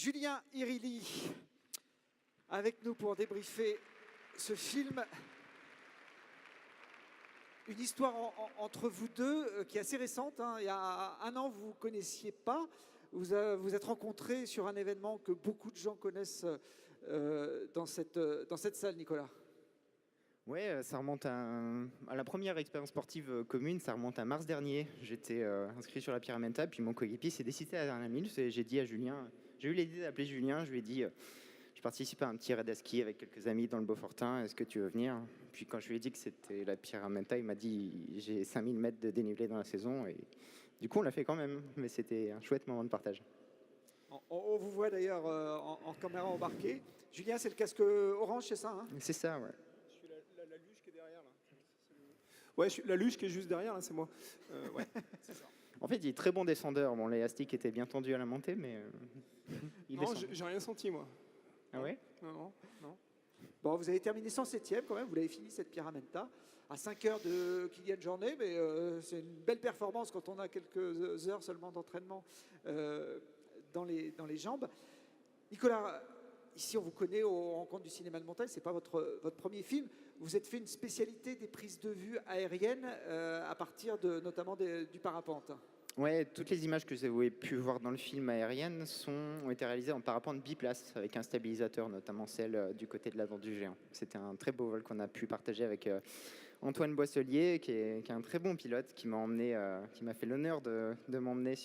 Julien Irilly, avec nous pour débriefer ce film. Une histoire entre vous deux qui est assez récente. Il y a un an, vous ne vous connaissiez pas. Vous êtes rencontrés sur un événement que beaucoup de gens connaissent dans cette salle, Nicolas. Oui, ça remonte à la première expérience sportive commune, ça remonte à mars dernier. J'étais inscrit sur la Pyramenta, puis mon coéquipier s'est décidé à la dernière minute. Et j'ai dit à Julien, j'ai eu l'idée d'appeler Julien, je lui ai dit, je participe à un petit raid à ski avec quelques amis dans le Beaufortin, est-ce que tu veux venir? Puis quand je lui ai dit que c'était la Pyramenta, il m'a dit, j'ai 5000 mètres de dénivelé dans la saison, et du coup on l'a fait quand même, mais c'était un chouette moment de partage. On vous voit d'ailleurs en caméra embarquée. Julien, c'est le casque orange, c'est ça, hein? C'est ça, ouais. Je suis la luge qui est derrière, là. Ouais, je suis la luge qui est juste derrière, là, c'est moi. Ouais, c'est ça. En fait, il est très bon descendeur. Bon, l'élastique était bien tendu à la montée, mais il Non, descend. j'ai rien senti, moi. Ah ouais? Non. Bon, vous avez terminé 107e quand même, vous l'avez fini cette Pyramenta à 5 heures de Kylian Jornet, mais c'est une belle performance quand on a quelques heures seulement d'entraînement dans les jambes. Nicolas, ici on vous connaît aux Rencontres du cinéma de montagne, c'est pas votre premier film. Vous êtes fait une spécialité des prises de vue aériennes à partir notamment du parapente. Ouais, toutes les images que vous avez pu voir dans le film aérienne ont été réalisées en parapente biplace avec un stabilisateur, notamment celle du côté de l'avant du géant. C'était un très beau vol qu'on a pu partager avec Antoine Boisselier, qui est un très bon pilote, qui m'a fait l'honneur de m'emmener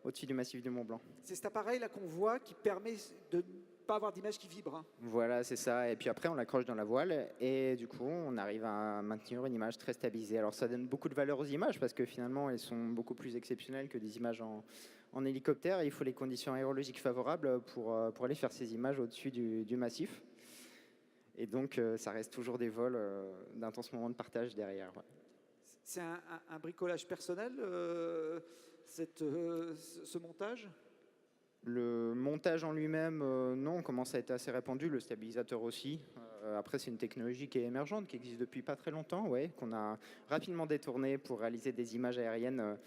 au-dessus du massif du Mont Blanc. C'est cet appareil là qu'on voit qui permet de ne pas avoir d'image qui vibre. Hein. Voilà, c'est ça. Et puis après, on l'accroche dans la voile et du coup, on arrive à maintenir une image très stabilisée. Alors, ça donne beaucoup de valeur aux images parce que finalement, elles sont beaucoup plus exceptionnelles que des images en hélicoptère. Et il faut les conditions aérologiques favorables pour aller faire ces images au-dessus du massif. Et donc, ça reste toujours des vols d'intenses moments de partage derrière. Ouais. C'est un bricolage personnel, ce montage? Le montage en lui-même, non, commence à être assez répandu, le stabilisateur aussi. Après, c'est une technologie qui est émergente, qui existe depuis pas très longtemps, ouais, qu'on a rapidement détournée pour réaliser des images aériennes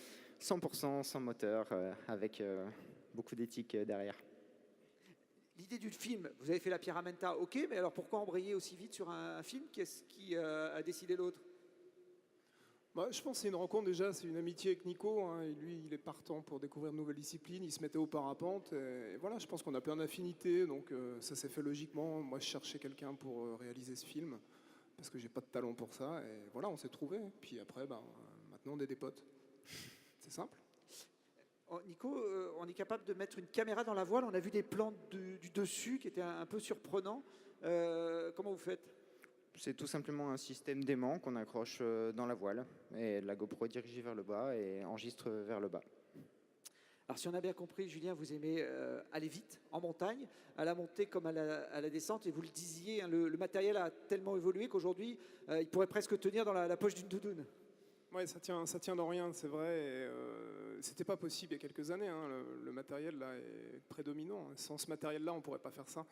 100% sans moteur, avec beaucoup d'éthique derrière. L'idée du film, vous avez fait la Pyramenta, ok, mais alors pourquoi embrayer aussi vite sur un film? Qu'est-ce qui a décidé l'autre? Je pense que c'est une rencontre déjà, c'est une amitié avec Nico. Hein, et lui, il est partant pour découvrir de nouvelles disciplines. Il se mettait au parapente. Et voilà, je pense qu'on a plein d'affinités. Donc ça s'est fait logiquement. Moi, je cherchais quelqu'un pour réaliser ce film. Parce que j'ai pas de talent pour ça. Et voilà, on s'est trouvés. Puis après, maintenant, on est des potes. C'est simple. Nico, on est capable de mettre une caméra dans la voile. On a vu des plans du dessus qui étaient un peu surprenants. Comment vous faites? C'est tout simplement un système d'aimant qu'on accroche dans la voile. Et la GoPro est dirigée vers le bas et enregistre vers le bas. Alors si on a bien compris, Julien, vous aimez aller vite en montagne, à la montée comme à la descente. Et vous le disiez, hein, le matériel a tellement évolué qu'aujourd'hui, il pourrait presque tenir dans la poche d'une doudoune. Ouais, ça tient dans rien, c'est vrai. C'était pas possible il y a quelques années. Hein, le matériel là est prédominant. Sans ce matériel-là, on pourrait pas faire ça.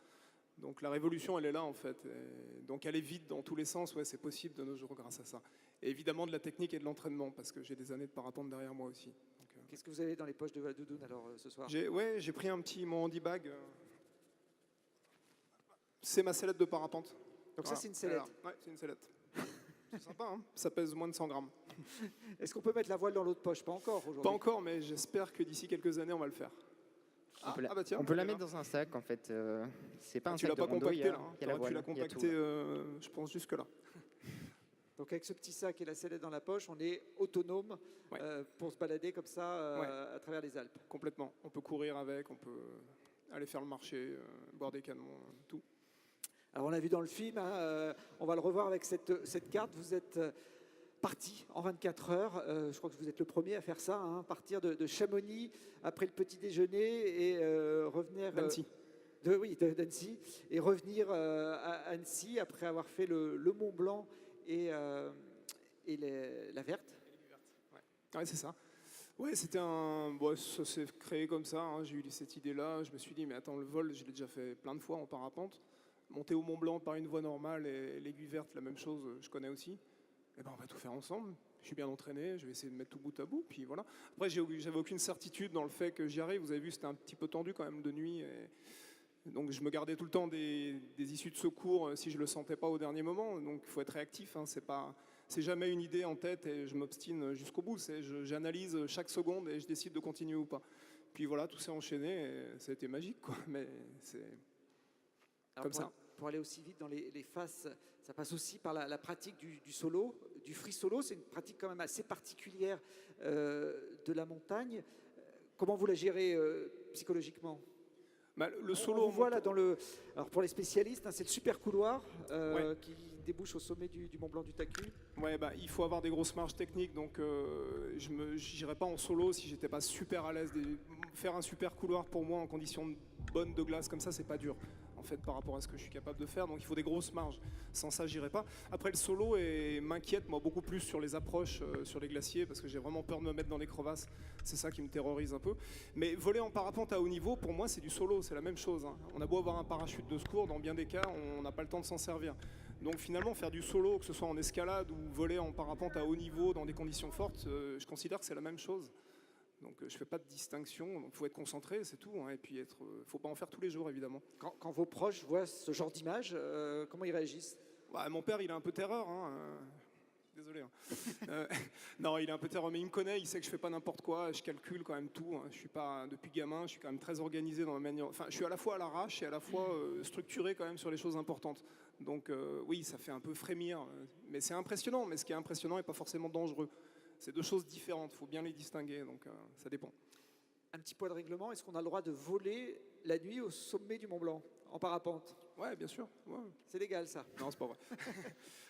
Donc la révolution, elle est là en fait. Et donc aller vite dans tous les sens, ouais, c'est possible de nos jours grâce à ça. Et évidemment de la technique et de l'entraînement, parce que j'ai des années de parapente derrière moi aussi. Qu'est-ce que vous avez dans les poches de la doudoune alors ce soir? J'ai pris mon handibag. C'est ma sellette de parapente. Donc voilà. Ça, c'est une sellette. Ouais, c'est une sellette. C'est sympa, hein, ça pèse moins de 100 grammes. Est-ce qu'on peut mettre la voile dans l'autre poche? Pas encore aujourd'hui. Pas encore, mais j'espère que d'ici quelques années, on va le faire. On peut la mettre dans un sac en fait. C'est pas un sac de rando. Tu l'as compacté, je pense jusque là. Donc avec ce petit sac et la sellette dans la poche, on est autonome pour se balader comme ça à travers les Alpes. Complètement. On peut courir avec, on peut aller faire le marché, boire des canons, tout. Alors on l'a vu dans le film, hein, on va le revoir avec cette carte. Vous êtes parti en 24 heures, je crois que vous êtes le premier à faire ça, hein, partir de Chamonix après le petit déjeuner et revenir d'Annecy. d'Annecy et revenir à Annecy après avoir fait le Mont Blanc et la Verte. Ouais, c'est ça. Ouais, ça s'est créé comme ça. Hein. J'ai eu cette idée-là. Je me suis dit, mais attends, le vol, je l'ai déjà fait plein de fois en parapente. Monter au Mont Blanc par une voie normale et l'aiguille verte, la même chose, je connais aussi. eh ben, on va tout faire ensemble. Je suis bien entraîné, je vais essayer de mettre tout bout à bout, puis voilà. Après, j'avais aucune certitude dans le fait que j'y arrive. Vous avez vu, c'était un petit peu tendu quand même de nuit. Donc je me gardais tout le temps des issues de secours si je le sentais pas au dernier moment. Donc il faut être réactif. Hein. C'est jamais une idée en tête et je m'obstine jusqu'au bout. J'analyse chaque seconde et je décide de continuer ou pas. Puis voilà, tout s'est enchaîné et ça a été magique, quoi. Mais c'est comme ça. Pour aller aussi vite dans les phases, ça passe aussi par la pratique du solo, du free solo. C'est une pratique quand même assez particulière de la montagne. Comment vous la gérez psychologiquement? Bah, le solo, on voit là dans le. Alors pour les spécialistes, hein, c'est le super couloir qui débouche au sommet du Mont Blanc du Tacu. Ouais, bah, il faut avoir des grosses marges techniques, donc je n'irais pas en solo si j'étais pas super à l'aise. Faire un super couloir pour moi en conditions bonnes de glace comme ça, c'est pas dur. En fait, par rapport à ce que je suis capable de faire, donc il faut des grosses marges. Sans ça, j'irai pas. Après, le solo m'inquiète moi beaucoup plus sur les approches sur les glaciers parce que j'ai vraiment peur de me mettre dans les crevasses. C'est ça qui me terrorise un peu. Mais voler en parapente à haut niveau, pour moi, c'est du solo, c'est la même chose. Hein. On a beau avoir un parachute de secours, dans bien des cas, on n'a pas le temps de s'en servir. Donc finalement, faire du solo, que ce soit en escalade ou voler en parapente à haut niveau dans des conditions fortes, je considère que c'est la même chose. Donc je ne fais pas de distinction, il faut être concentré, c'est tout. Hein, et puis il ne faut pas en faire tous les jours, évidemment. Quand vos proches voient ce genre d'image, comment ils réagissent? Bah, mon père, il a un peu terreur. Hein, désolé. Hein. Non, il a un peu terreur, mais il me connaît, il sait que je ne fais pas n'importe quoi, je calcule quand même tout. Hein. Je suis pas, depuis gamin, je suis quand même très organisé dans ma manière. Enfin, je suis à la fois à l'arrache et à la fois structuré quand même sur les choses importantes. Donc oui, ça fait un peu frémir, mais c'est impressionnant. Mais ce qui est impressionnant n'est pas forcément dangereux. C'est deux choses différentes, il faut bien les distinguer, donc ça dépend. Un petit point de règlement, est-ce qu'on a le droit de voler la nuit au sommet du Mont Blanc, en parapente? Ouais, bien sûr. Ouais. C'est légal, ça? Non, c'est pas vrai.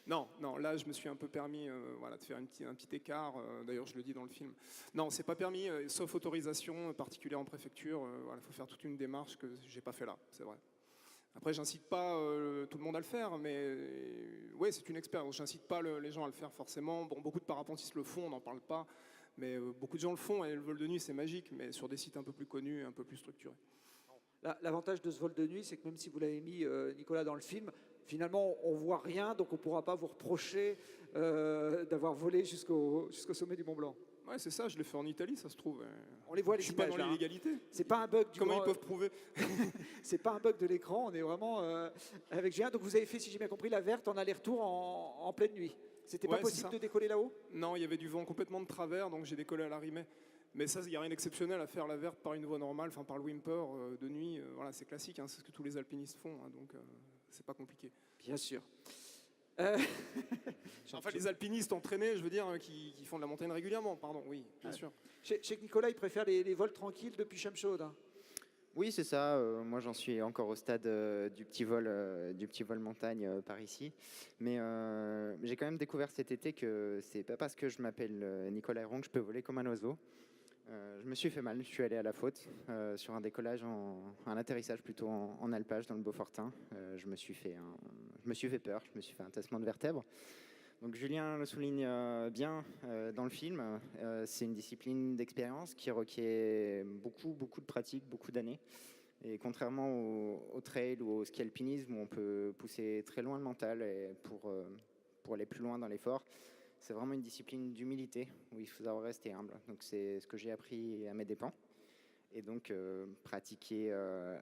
non, là, je me suis un peu permis de faire un petit écart. D'ailleurs, je le dis dans le film. Non, c'est pas permis, sauf autorisation particulière en préfecture. Il faut faire toute une démarche que j'ai pas fait là, c'est vrai. Après, j'incite pas tout le monde à le faire, mais ouais, c'est une expérience. J'incite pas les gens à le faire forcément. Bon, beaucoup de parapentistes le font, on n'en parle pas, mais beaucoup de gens le font et le vol de nuit, c'est magique, mais sur des sites un peu plus connus, un peu plus structurés. L'avantage de ce vol de nuit, c'est que même si vous l'avez mis, Nicolas, dans le film, finalement, on voit rien, donc on ne pourra pas vous reprocher d'avoir volé jusqu'au sommet du Mont Blanc. Ouais, c'est ça, je l'ai fait en Italie, ça se trouve. On les voit, les je suis images, pas dans l'illégalité. C'est pas un bug du Comment ils peuvent prouver? C'est pas un bug de l'écran, on est vraiment avec Julien. Donc vous avez fait, si j'ai bien compris, la verte en aller-retour en pleine nuit. C'était pas possible de décoller là-haut? Non, il y avait du vent complètement de travers, donc j'ai décollé à l'arrimet. Mais ça, il n'y a rien d'exceptionnel à faire la verte par une voie normale, enfin par le whimper de nuit. Voilà, c'est classique, hein, c'est ce que tous les alpinistes font, hein, donc c'est pas compliqué. Bien sûr. Enfin, les alpinistes entraînés, je veux dire, qui font de la montagne régulièrement, pardon, oui, bien sûr. Je sais que Nicolas, il préfère les vols tranquilles depuis Chamchaude. Hein. Oui, c'est ça. Moi, j'en suis encore au stade du petit vol montagne par ici. Mais j'ai quand même découvert cet été que c'est pas parce que je m'appelle Nicolas Héron que je peux voler comme un oiseau. Je me suis fait mal. Je suis allé à la faute sur un décollage, un atterrissage plutôt en alpage dans le Beaufortin. Je me suis fait peur. Je me suis fait un tassement de vertèbres. Donc Julien le souligne bien dans le film, c'est une discipline d'expérience qui requiert beaucoup de pratique, beaucoup d'années. Et contrairement au trail ou au ski alpinisme où on peut pousser très loin le mental et pour aller plus loin dans l'effort, c'est vraiment une discipline d'humilité où il faut savoir rester humble. Donc c'est ce que j'ai appris à mes dépens. Et donc pratiquer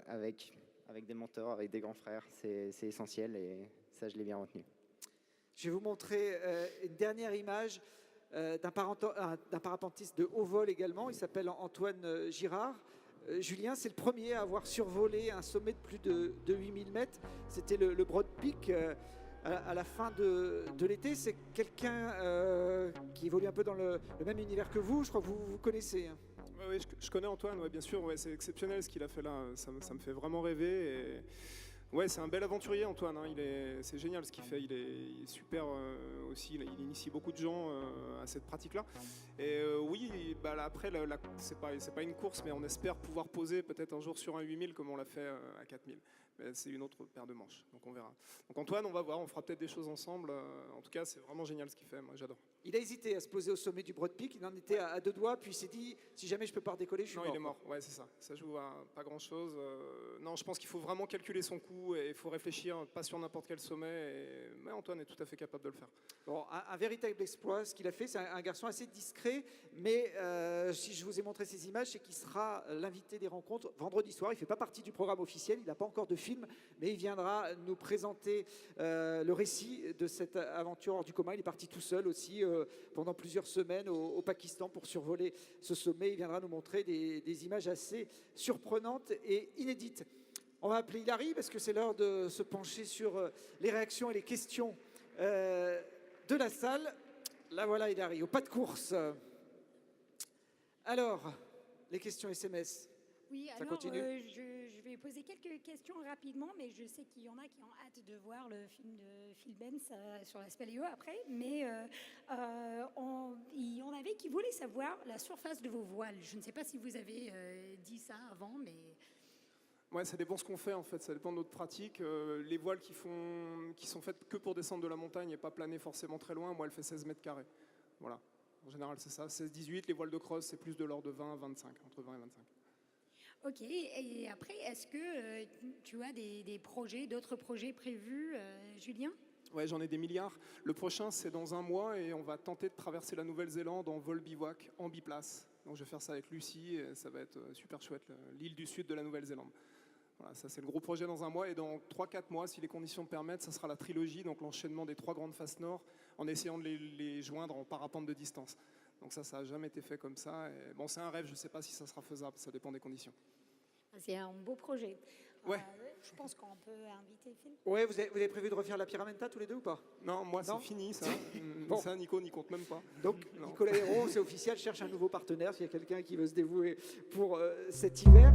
avec des mentors, avec des grands frères, c'est essentiel et ça je l'ai bien retenu. Je vais vous montrer une dernière image d'un parapentiste de haut vol également. Il s'appelle Antoine Girard. Julien, c'est le premier à avoir survolé un sommet de plus de 8000 mètres. C'était le Broad Peak à la fin de l'été. C'est quelqu'un qui évolue un peu dans le même univers que vous. Je crois que vous connaissez. Hein. Oui, je connais Antoine, ouais, bien sûr. Ouais, c'est exceptionnel ce qu'il a fait là. Ça me fait vraiment rêver. Et... Ouais, c'est un bel aventurier, Antoine. Hein. C'est génial ce qu'il fait. Il est super aussi. Il initie beaucoup de gens à cette pratique-là. Et oui, bah, là, après, c'est pas une course, mais on espère pouvoir poser peut-être un jour sur un 8000 comme on l'a fait à 4000. mais c'est une autre paire de manches, donc on verra. Donc Antoine, on va voir, on fera peut-être des choses ensemble. En tout cas, c'est vraiment génial ce qu'il fait, moi j'adore. Il a hésité à se poser au sommet du Broad Peak, il en était à 2 doigts, puis il s'est dit si jamais je peux pas redécoller, je suis Non, mort. il est mort, ouais, c'est ça. Ça joue à pas grand-chose. Non, je pense qu'il faut vraiment calculer son coût et il faut réfléchir, pas sur n'importe quel sommet. Mais Antoine est tout à fait capable de le faire. Bon, un véritable exploit, ce qu'il a fait, c'est un garçon assez discret, mais si je vous ai montré ces images, c'est qu'il sera l'invité des rencontres vendredi soir. Il ne fait pas partie du programme officiel, il n'a pas encore de film, mais il viendra nous présenter le récit de cette aventure hors du commun. Il est parti tout seul aussi pendant plusieurs semaines au Pakistan pour survoler ce sommet. Il viendra nous montrer des images assez surprenantes et inédites. On va appeler Hilary parce que c'est l'heure de se pencher sur les réactions et les questions de la salle. La voilà Hilary, au pas de course. Alors, les questions SMS. Oui, Ça alors continue je vais poser quelques questions rapidement, mais je sais qu'il y en a qui ont hâte de voir le film de Phil Benz sur la Spéléo après. Mais il y en avait qui voulaient savoir la surface de vos voiles. Je ne sais pas si vous avez dit ça avant, mais... Ouais, ça dépend ce qu'on fait en fait, ça dépend de notre pratique. Les voiles qui sont faites que pour descendre de la montagne et pas planer forcément très loin, moi elle fait 16 mètres carrés. Voilà, en général c'est ça, 16-18, les voiles de cross c'est plus de l'ordre de 20-25, entre 20 et 25. Ok, et après, est-ce que tu as d'autres projets prévus, Julien ? Ouais, j'en ai des milliards. Le prochain c'est dans un mois et on va tenter de traverser la Nouvelle-Zélande en vol bivouac, en biplace. Donc je vais faire ça avec Lucie et ça va être super chouette, l'île du sud de la Nouvelle-Zélande. Voilà, ça c'est le gros projet dans un mois et dans 3-4 mois, si les conditions le permettent, ça sera la trilogie, donc l'enchaînement des 3 grandes faces nord en essayant de les joindre en parapente de distance. Donc ça n'a jamais été fait comme ça. Et bon, c'est un rêve, je ne sais pas si ça sera faisable, ça dépend des conditions. C'est un beau projet. Ouais. Je pense qu'on peut inviter Phil. Ouais, vous avez prévu de refaire la Pyramenta tous les deux ou pas? Non, moi Non. c'est fini ça. Bon. Ça, Nico n'y compte même pas. Donc Non. Nicolas Hérault, c'est officiel, cherche un nouveau partenaire s'il y a quelqu'un qui veut se dévouer pour cet hiver.